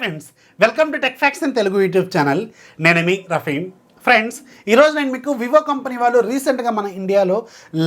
Friends, welcome to TechFox in Telugu YouTube channel. నేను మీ Rafi. Friends, ఈరోజు నేను మీకు వివో కంపెనీ వాళ్ళు రీసెంట్గా మన ఇండియాలో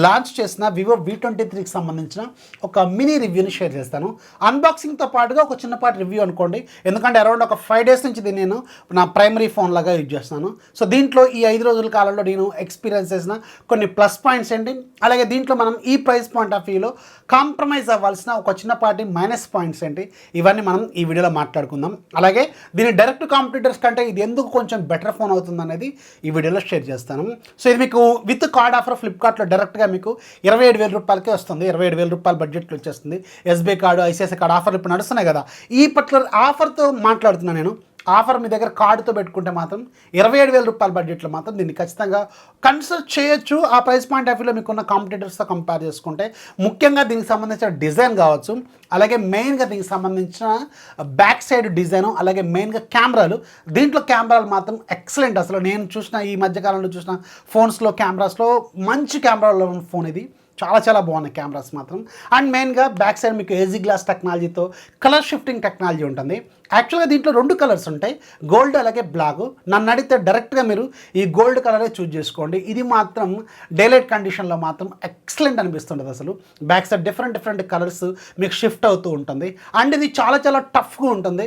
లాంచ్ చేసిన వివో V23కి సంబంధించిన ఒక మినీ రివ్యూని షేర్ చేస్తాను. అన్బాక్సింగ్తో పాటుగా ఒక చిన్నపాటి రివ్యూ అనుకోండి, ఎందుకంటే అరౌండ్ ఒక 5 days నుంచి దీన్ని నేను నా ప్రైమరీ ఫోన్ లాగా యూజ్ చేస్తున్నాను. సో దీంట్లో ఈ 5 రోజుల కాలంలో నేను ఎక్స్పీరియన్స్ చేసిన కొన్ని ప్లస్ పాయింట్స్ ఏంటి, అలాగే దీంట్లో మనం ఈ ప్రైస్ పాయింట్ ఆఫ్ వ్యూలో కాంప్రమైజ్ అవ్వాల్సిన ఒక చిన్నపాటి మైనస్ పాయింట్స్ ఏంటి, ఇవన్నీ మనం ఈ వీడియోలో మాట్లాడుకుందాం. అలాగే దీని డైరెక్ట్ కాంపిటీటర్స్ కంటే ఇది ఎందుకు కొంచెం బెటర్ ఫోన్ అవుతుంది అనేది ఈ వీడియోలో షేర్ చేస్తాను. సో ఇది మీకు విత్ కార్డ్ ఆఫర్ ఫ్లిప్కార్ట్లో డైరెక్ట్గా మీకు 27,000 రూపాయలకే వస్తుంది. 27,000 రూపాయల బడ్జెట్లో వచ్చేస్తుంది. ఎస్బీఐ కార్డు, ఐసిఐసిఐ కార్డు ఆఫర్లు ఇప్పుడు నడుస్తున్నాయి కదా, ఈ పర్టికులర్ ఆఫర్తో మాట్లాడుతున్నాను నేను. ఆఫర్ మీ దగ్గర కార్డుతో పెట్టుకుంటే మాత్రం 27,000 రూపాయల బడ్జెట్లో మాత్రం దీన్ని ఖచ్చితంగా కన్సిడర్ చేయొచ్చు. ఆ ప్రైస్ పాయింట్ ఆఫ్ వ్యూలో మీకున్న కాంపిటీటర్స్తో కంపేర్ చేసుకుంటే ముఖ్యంగా దీనికి సంబంధించిన డిజైన్ కావచ్చు, అలాగే మెయిన్గా దీనికి సంబంధించిన బ్యాక్ సైడ్ డిజైను, అలాగే మెయిన్గా కెమెరాలు. దీంట్లో కెమెరాలు మాత్రం ఎక్సలెంట్. అసలు నేను చూసిన ఈ మధ్యకాలంలో చూసిన ఫోన్స్లో కెమెరాస్లో మంచి కెమెరాలో ఉన్న ఫోన్ ఇది. చాలా బాగున్నాయి కెమెరాస్ మాత్రం. అండ్ మెయిన్గా బ్యాక్ సైడ్ మీకు ఏజీ గ్లాస్ టెక్నాలజీతో కలర్ షిఫ్టింగ్ టెక్నాలజీ ఉంటుంది. యాక్చువల్గా దీంట్లో 2 కలర్స్ ఉంటాయి, గోల్డ్ అలాగే బ్లాక్. నన్ను అడిగితే డైరెక్ట్గా మీరు ఈ గోల్డ్ కలరే చూజ్ చేసుకోండి. ఇది మాత్రం డేలైట్ కండిషన్లో మాత్రం ఎక్సలెంట్ అనిపిస్తుంటుంది. అసలు బ్యాక్ సైడ్ డిఫరెంట్ కలర్స్ మీకు షిఫ్ట్ అవుతూ ఉంటుంది. అండ్ ఇది చాలా టఫ్గా ఉంటుంది.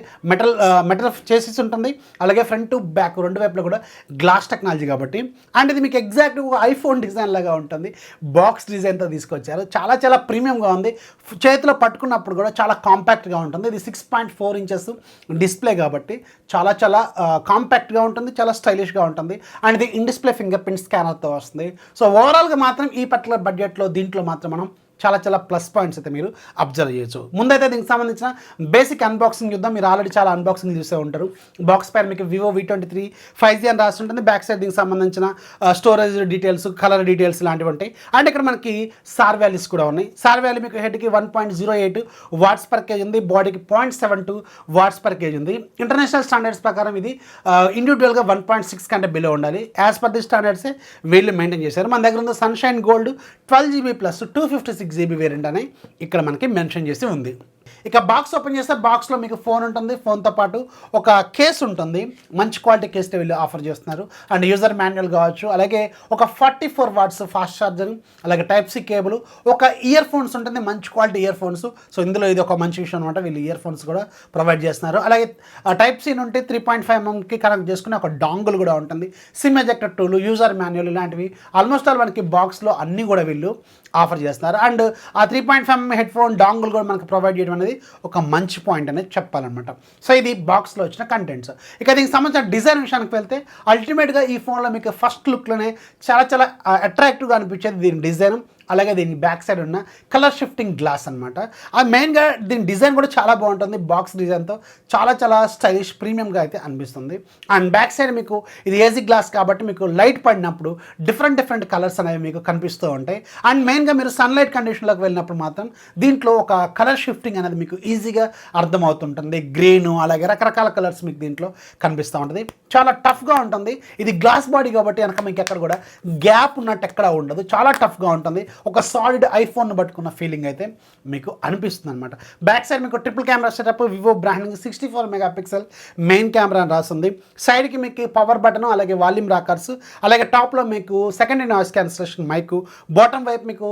మెటల్ చేసేసి ఉంటుంది. అలాగే ఫ్రంట్ టు బ్యాక్ 2 వైపులో కూడా గ్లాస్ టెక్నాలజీ కాబట్టి. అండ్ ఇది మీకు ఎగ్జాక్ట్ ఐఫోన్ డిజైన్ లాగా ఉంటుంది. బాక్స్ డిజైన్తో తీసుకొచ్చారు. చాలా ప్రీమియంగా ఉంది. చేతిలో పట్టుకున్నప్పుడు కూడా చాలా కాంపాక్ట్గా ఉంటుంది. ఇది 6.4 inches డిస్ప్లే కాబట్టి చాలా కాంపాక్ట్గా ఉంటుంది, చాలా స్టైలిష్గా ఉంటుంది. అండ్ ఇది ఇన్ డిస్ప్లే ఫింగర్ ప్రింట్ స్కానర్తో వస్తుంది. సో ఓవరాల్గా మాత్రం ఈ పర్టికులర్ బడ్జెట్లో దీంట్లో మాత్రం మనం చాలా ప్లస్ పాయింట్స్ అయితే మీరు అబ్జర్వ్ చేయొచ్చు. ముందైతే దీనికి సంబంధించిన బేసిక్ అన్బాక్సింగ్ చూద్దాం. మీరు ఆల్రెడీ చాలా అన్బాక్సింగ్ చూసే ఉంటారు. బాక్స్ పైన మీకు వివో V23 5G అని రాసి ఉంటుంది. బ్యాక్ సైడ్ దీనికి సంబంధించిన స్టోరేజ్ డీటెయిల్స్, కలర్ డీటెయిల్స్ లాంటివి ఉంటాయి. అండ్ ఇక్కడ మనకి సార్ వాల్యూస్ కూడా ఉన్నాయి. సార్ వాల్యూ మీకు హెడ్కి 1.08 watts per kg ఉంది, బాడీకి 0.72 watts per kg ఉంది. ఇంటర్నేషనల్ స్టాండర్డ్స్ ప్రకారం ఇది ఇండివిజువల్గా 1.6 కంటే బిలో ఉండాలి. యాజ్ పర్ ది స్టాండర్డ్సే వీళ్ళు మెయింటైన్ చేశారు. మన దగ్గర ఉంది sunshine gold 12GB plus 256GB variant అని ఇక్కడ మనకి మెన్షన్ చేసి ఉంది. ఇక బాక్స్ ఓపెన్ చేస్తే బాక్స్లో మీకు ఫోన్ ఉంటుంది. ఫోన్తో పాటు ఒక కేస్ ఉంటుంది. మంచి క్వాలిటీ కేస్ వీళ్ళు ఆఫర్ చేస్తున్నారు. అండ్ యూజర్ మాన్యువల్ కావచ్చు, అలాగే ఒక 44 watts ఫాస్ట్ ఛార్జర్, అలాగే టైప్-C కేబుల్, ఒక ఇయర్ ఫోన్స్ ఉంటుంది, మంచి క్వాలిటీ ఇయర్ ఫోన్స్. సో ఇందులో ఇది ఒక మంచి విషయం అనమాట, వీళ్ళు ఇయర్ ఫోన్స్ కూడా ప్రొవైడ్ చేస్తున్నారు. అలాగే టైప్-C నుండి 3.5mm కనెక్ట్ చేసుకుని ఒక డాంగుల్ కూడా ఉంటుంది. SIM ejector tool, user manual ఇలాంటివి ఆల్మోస్ట్ ఆల్ మనకి బాక్స్లో అన్నీ కూడా వీళ్ళు ఆఫర్ చేస్తున్నారు. అండ్ ఆ 3.5mm హెడ్ ఫోన్ డాంగుల్ కూడా మనకు ప్రొవైడ్ చేయడం అనేది ఒక మంచి పాయింట్ అనేది చెప్పాలన్నమాట. సో ఇది బాక్స్లో వచ్చిన కంటెంట్స్. ఇక దీనికి సంబంధించిన డిజైన్ విషయానికి వెళ్తే అల్టిమేట్గా ఈ ఫోన్లో మీకు ఫస్ట్ లుక్లోనే చాలా అట్రాక్టివ్గా అనిపించేది దీని డిజైన్, అలాగే దీని బ్యాక్ సైడ్ ఉన్న కలర్ షిఫ్టింగ్ గ్లాస్ అనమాట. అది మెయిన్గా దీని డిజైన్ కూడా చాలా బాగుంటుంది. బాక్స్ డిజైన్తో చాలా స్టైలిష్ ప్రీమియంగా అయితే అనిపిస్తుంది. అండ్ బ్యాక్ సైడ్ మీకు ఇది ఏజీ గ్లాస్ కాబట్టి మీకు లైట్ పడినప్పుడు డిఫరెంట్ కలర్స్ అనేవి మీకు కనిపిస్తూ ఉంటాయి. అండ్ మెయిన్గా మీరు సన్లైట్ కండిషన్లోకి వెళ్ళినప్పుడు మాత్రం దీంట్లో ఒక కలర్ షిఫ్టింగ్ అనేది మీకు ఈజీగా అర్థమవుతుంటుంది. గ్రీను, అలాగే రకరకాల కలర్స్ మీకు దీంట్లో కనిపిస్తూ ఉంటుంది. చాలా టఫ్గా ఉంటుంది. ఇది గ్లాస్ బాడీ కాబట్టి కనుక మీకు ఎక్కడ కూడా గ్యాప్ ఉన్నట్టు ఎక్కడ ఉండదు. చాలా టఫ్గా ఉంటుంది. ఒక సాలిడ్ ఐఫోన్ పట్టుకున్న ఫీలింగ్ అయితే మీకు అనిపిస్తుంది అనమాట. బ్యాక్ సైడ్ మీకు triple camera setup, Vivo branding, 64 MP main camera అని రాస్తుంది. సైడ్కి మీకు పవర్ బటన్, అలాగే వాల్యూమ్ రాకర్స్, అలాగే టాప్లో మీకు secondary noise cancellation mic, bottom వైపు మీకు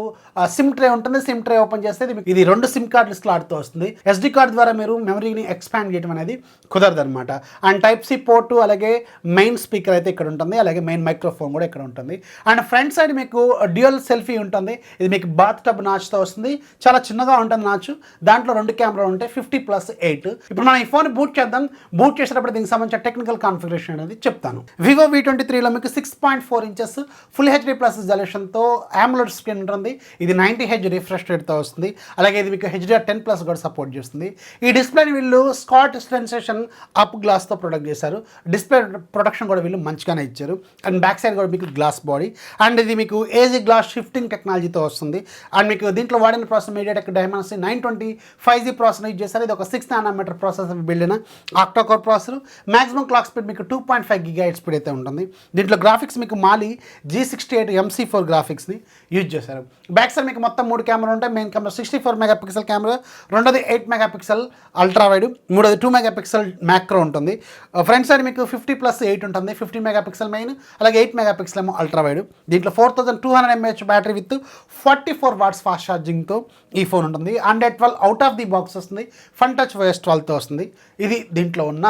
సిమ్ ట్రే ఉంటుంది. సిమ్ ట్రే ఓపెన్ చేస్తే ఇది 2 సిమ్ కార్డులు స్లాట్తో వస్తుంది. SD కార్డ్ ద్వారా మీరు మెమరీని ఎక్స్పాండ్ చేయడం అనేది కుదరదు అనమాట. అండ్ టైప్-C పోర్టు, అలాగే మెయిన్ స్పీకర్ అయితే ఇక్కడ ఉంటుంది, అలాగే మెయిన్ మైక్రోఫోన్ కూడా ఇక్కడ ఉంటుంది. అండ్ ఫ్రంట్ సైడ్ మీకు డ్యూయల్ సెల్ఫీ ఉంటుంది. ఇది మీకు బాత్ టబ్ నాచ్తో వస్తుంది. చాలా చిన్నగా ఉంటుంది నాచు. దాంట్లో 2 కెమెరాలు ఉంటాయి, 50+8. ఇప్పుడు మనం ఈ ఫోన్ బూట్ చేద్దాం. బూట్ చేసేటప్పుడు దీనికి సంబంధించిన టెక్నికల్ కాన్ఫిగరేషన్ అనేది చెప్తాను. వివో V23లో మీకు 6.4 inches full HD+ రిజల్యూషన్తో AMOLED screen ఉంటుంది. ఇది 90Hz రిఫ్రెష్ రేట్తో వస్తుంది. అలాగే ఇది మీకు HDR10+ కూడా సపోర్ట్ చేస్తుంది. ఈ డిస్ప్లేని వీళ్ళు స్కాట్ సెన్సేషన్ అప్ గ్లాస్తో ప్రొడక్ట్ చేశారు. డిస్ప్లే ప్రొటెక్షన్ కూడా వీళ్ళు మంచిగానే ఇచ్చారు. అండ్ బ్యాక్ సైడ్ కూడా మీకు గ్లాస్ బాడీ. అండ్ ఇది మీకు ఏజీ గ్లాస్ షిఫ్టింగ్ టెక్నాలజీ టెక్నాలజీతో వస్తుంది. అండ్ మీకు దీంట్లో వాడిన processor MediaTek Dimensity 920 5G processor use చేస్తారు. ఇది ఒక 6 నానోమీటర్ ప్రాసెసర్ బిల్డ్ అయిన octa-core processor. Maximum clock speed మీకు 2.5 GHz స్పీడ్ అయితే ఉంటుంది. దీంట్లో గ్రాఫిక్స్ మీకు మాలి G68 MC4 గ్రాఫిక్స్ని యూజ్ చేశారు. బ్యాక్ సైడ్ మీకు మొత్తం 3 కెమెరా ఉంటాయి. మెయిన్ కెమెరా 64 మెగాపిక్సెల్ కెమెరా, రెండోది 8 మెగాపిక్సెల్ అల్ట్రా వైడ్, మూడోది 2 మెగాపిక్సెల్ మ్యాక్రో ఉంటుంది. ఫ్రంట్ సైడ్ మీకు 50+8 ఉంటుంది. 50 మెగాపిక్సెల్ మెయిన్, అలాగే 8 మెగాపిక్సెల్ ఏమో అల్ట్రా వైడ్. దీంట్లో 4200 mAh battery with 44 watts fast ఛార్జింగ్తో ఈ ఫోన్ ఉంటుంది. 112 అవుట్ ఆఫ్ ది బాక్స్ వస్తుంది. ఫన్ టచ్ OS 12తో వస్తుంది. ఇది దీంట్లో ఉన్న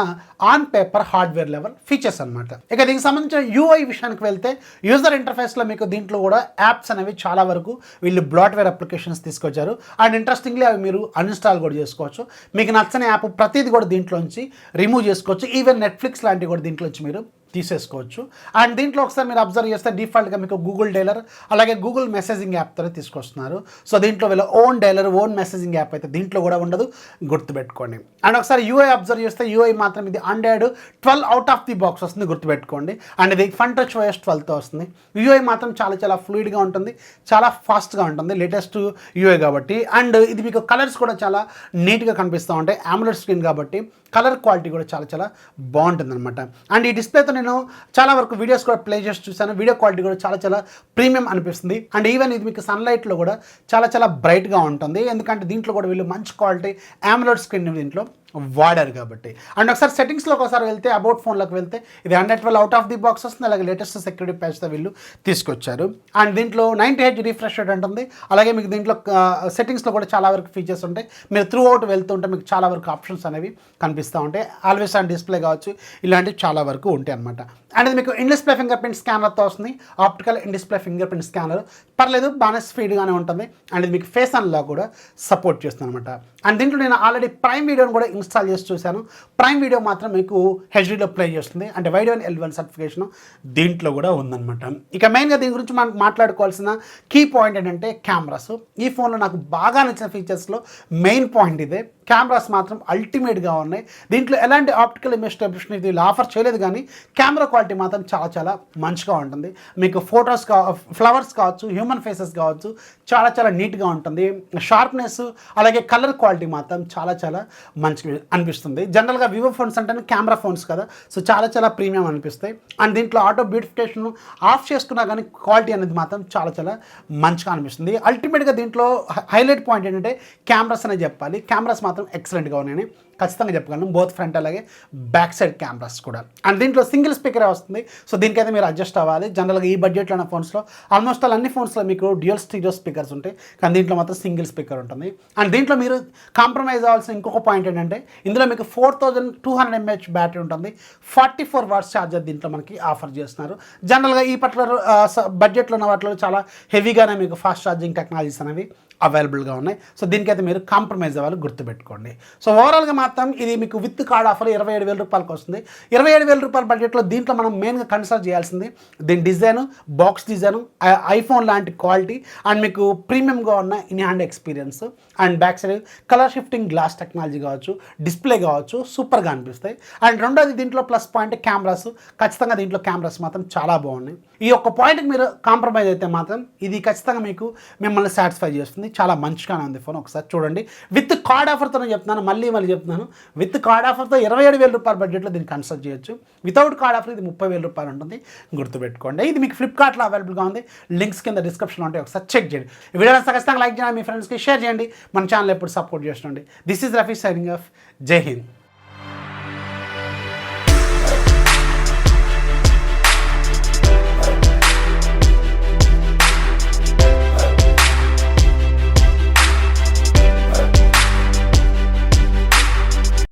on paper hardware level features అనమాట. ఇక దీనికి సంబంధించిన UI విషయానికి వెళ్తే యూజర్ ఇంటర్ఫేస్లో మీకు దీంట్లో కూడా యాప్స్ అనేవి చాలా వరకు వీళ్ళు బ్లాట్వేర్ అప్లికేషన్స్ తీసుకొచ్చారు. అండ్ ఇంట్రెస్టింగ్లీ అవి మీరు అన్ఇన్స్టాల్ కూడా చేసుకోవచ్చు. మీకు నచ్చని యాప్ ప్రతిదీ కూడా దీంట్లోంచి రిమూవ్ చేసుకోవచ్చు. ఈవెన్ నెట్ఫ్లిక్స్ లాంటివి కూడా దీంట్లోంచి మీరు తీసేసుకోవచ్చు. అండ్ దీంట్లో ఒకసారి మీరు అబ్జర్వ్ చేస్తే డిఫాల్ట్గా మీకు గూగుల్ డైలర్ అలాగే గూగుల్ మెసేజింగ్ యాప్తో తీసుకొస్తున్నారు. సో దీంట్లో వీళ్ళ own dialler own messaging app అయితే దీంట్లో కూడా ఉండదు, గుర్తుపెట్టుకోండి. అండ్ ఒకసారి UI అబ్జర్వ్ చేస్తే UI మాత్రం ఇది Android 12 out of the box వస్తుంది, గుర్తుపెట్టుకోండి. అండ్ ఇది ఫన్ టచ్ OS 12తో వస్తుంది. UI మాత్రం చాలా చాలా ఫ్లూయిడ్గా ఉంటుంది, చాలా ఫాస్ట్గా ఉంటుంది, లేటెస్ట్ UI కాబట్టి. అండ్ ఇది మీకు కలర్స్ కూడా చాలా నీట్గా కనిపిస్తూ ఉంటాయి. AMOLED స్క్రీన్ కాబట్టి కలర్ క్వాలిటీ కూడా చాలా చాలా బాగుంటుంది అనమాట. అండ్ ఈ డిస్ప్లేతో నేను చాలా వరకు వీడియోస్ కూడా ప్లే చేసి చూసాను. వీడియో క్వాలిటీ కూడా చాలా చాలా ప్రీమియం అనిపిస్తుంది. అండ్ ఈవెన్ ఇది మీకు సన్లైట్లో కూడా చాలా చాలా బ్రైట్గా ఉంటుంది. ఎందుకంటే దీంట్లో కూడా వీళ్ళు మంచి క్వాలిటీ AMOLED స్క్రీన్ దీంట్లో వాడారు కాబట్టి. అండ్ ఒకసారి సెట్టింగ్స్లోకి ఒకసారి వెళ్తే అబౌట్ ఫోన్లోకి వెళ్తే ఇది 112 అవుట్ ఆఫ్ ది బాక్స్ వస్తుంది. అలాగే లేటెస్ట్ సెక్యూరిటీ ప్యాచ్తో వీళ్ళు తీసుకొచ్చారు. అండ్ దీంట్లో 90Hz రిఫ్రెష్ రేట్ ఉంటుంది. అలాగే మీకు దీంట్లో సెట్టింగ్స్లో కూడా చాలా వరకు ఫీచర్స్ ఉంటాయి. మీరు త్రూ అవుట్ వెళ్తుంటే మీకు చాలా వరకు ఆప్షన్స్ అనేవి కనిపిస్తూ ఉంటాయి. ఆల్వేస్ ఆన్ డిస్ప్లే కావచ్చు, ఇలాంటివి చాలా వరకు ఉంటాయి అనమాట. అండ్ ఇది మీకు ఇన్ డిస్ప్లే ఫింగర్ ప్రింట్ స్కానర్తో వస్తుంది. Optical in display finger print scanner పర్లేదు, బాగానే స్పీడ్గానే ఉంటుంది. అండ్ ఇది మీకు ఫేస్ అన్లాక్ కూడా సపోర్ట్ చేస్తుంది అనమాట. అండ్ దీంట్లో నేను ఆల్రెడీ ప్రైమ్ వీడియోని కూడా ఇన్స్టాల్ చేసి చూశాను. ప్రైమ్ వీడియో మాత్రం మీకు హెచ్డీలో ప్లే చేస్తుంది. అంటే వైడ్1 L1 సర్టిఫికేషన్ దీంట్లో కూడా ఉందన్నమాట. ఇక మెయిన్గా దీని గురించి మనం మాట్లాడుకోవాల్సిన కీ పాయింట్ ఏంటంటే కెమెరాస్. ఈ ఫోన్లో నాకు బాగా నచ్చిన ఫీచర్స్లో మెయిన్ పాయింట్ ఇదే. కెమెరాస్ మాత్రం అల్టిమేట్గా ఉన్నాయి. దీంట్లో ఎలాంటి ఆప్టికల్ ఇమేజ్ స్టెబిలిషన్ వీళ్ళు ఆఫర్ చేయలేదు, కానీ కెమెరా క్వాలిటీ మాత్రం చాలా చాలా మంచిగా ఉంటుంది. మీకు ఫొటోస్ ఫ్లవర్స్ కావచ్చు, హ్యూమన్ ఫేసెస్ కావచ్చు, చాలా చాలా నీట్గా ఉంటుంది. షార్ప్నెస్ అలాగే కలర్ క్వాలిటీ మాత్రం చాలా చాలా మంచిగా అనిపిస్తుంది. జనరల్గా వివో ఫోన్స్ అంటే కెమెరా ఫోన్స్ కదా, సో చాలా చాలా ప్రీమియం అనిపిస్తాయి. అండ్ దీంట్లో ఆటో బ్యూటిఫికేషన్ ఆఫ్ చేసుకున్నా కానీ క్వాలిటీ అనేది మాత్రం చాలా చాలా మంచిగా అనిపిస్తుంది. అల్టిమేట్గా దీంట్లో హైలైట్ పాయింట్ ఏంటంటే కెమెరాస్ అనే చెప్పాలి. కెమెరాస్ మాత్రం ఎక్సలెంట్గా ఉన్నాయని ఖచ్చితంగా చెప్పగలను. బోత్ ఫ్రంట్ అలాగే బ్యాక్ సైడ్ కెమెరాస్ కూడా. అండ్ దీంట్లో సింగిల్ స్పీకరే వస్తుంది. సో దీనికైతే మీరు అడ్జస్ట్ అవ్వాలి. జనరల్గా ఈ బడ్జెట్లో ఉన్న ఫోన్స్లో ఆల్మోస్ట్ అన్ని ఫోన్స్లో మీకు డ్యూయల్ స్టీరియో స్పీకర్స్ ఉంటాయి, కానీ దీంట్లో మాత్రం సింగిల్ స్పీకర్ ఉంటుంది. అండ్ దీంట్లో మీరు కాంప్రమైజ్ అవ్వాల్సిన ఇంకొక పాయింట్ ఏంటంటే ఇందులో మీకు 4200 mAh బ్యాటరీ ఉంటుంది. 44 వాట్స్ ఛార్జర్ దీంట్లో మనకి ఆఫర్ చేస్తున్నారు. జనరల్గా ఈ పర్టికులర్ బడ్జెట్లో ఉన్న వాటిలో చాలా హెవీగానే మీకు ఫాస్ట్ ఛార్జింగ్ టెక్నాలజీస్ అనేవి అవైలబుల్గా ఉన్నాయి. సో దీనికైతే మీరు కాంప్రమైజ్ అవ్వాలి, గుర్తుపెట్టుకోండి. సో ఓవరాల్గా మాత్రం ఇది మీకు విత్ కార్డ్ ఆఫర్ 27,000 రూపాయలకు వస్తుంది. 27,000 రూపాయల బడ్జెట్లో దీంట్లో మనం మెయిన్గా కన్సిడర్ చేయాల్సింది దీని డిజైను, బాక్స్ డిజైను, ఐఫోన్ లాంటి క్వాలిటీ, అండ్ మీకు ప్రీమియంగా ఉన్న in hand experience, and back side colour shifting glass technology కావచ్చు, డిస్ప్లే కావచ్చు, సూపర్గా అనిపిస్తాయి. అండ్ రెండోది దీంట్లో ప్లస్ పాయింట్ కెమెరాస్. ఖచ్చితంగా దీంట్లో కెమెరాస్ మాత్రం చాలా బాగున్నాయి. ఈ ఒక్క పాయింట్కి మీరు కాంప్రమైజ్ అయితే మాత్రం ఇది ఖచ్చితంగా మీకు మిమ్మల్ని సాటిస్ఫై చేస్తుంది. చాలా మంచిగానే ఉంది ఫోన్, ఒకసారి చూడండి. విత్ కార్డ్ ఆఫర్తో నేను చెప్తున్నాను, మళ్ళీ చెప్తున్నాను, విత్ కార్డ్ ఆఫర్తో 27,000 రూపాయల బడ్జెట్లో దీన్ని కన్సల్ట్ చేయొచ్చు. వితౌట్ కార్డ్ ఆఫర్ ఇది 30,000 రూపాయలు ఉంటుంది, గుర్తుపెట్టుకోండి. ఇది మీకు ఫ్లిప్కార్ట్లో అవైలబుల్గా ఉంది. లింక్స్ కింద డిస్క్రిప్షన్లో ఉంటాయి, ఒకసారి చెక్ చేయండి. ఈ వీడియో ఖచ్చితంగా లైక్ చేయండి, మీ ఫ్రెండ్స్కి షేర్ చేయండి. మన ఛానల్ ఎప్పుడు సపోర్ట్ చేస్తుండండి. This is Rafi signing off. జై హింద్.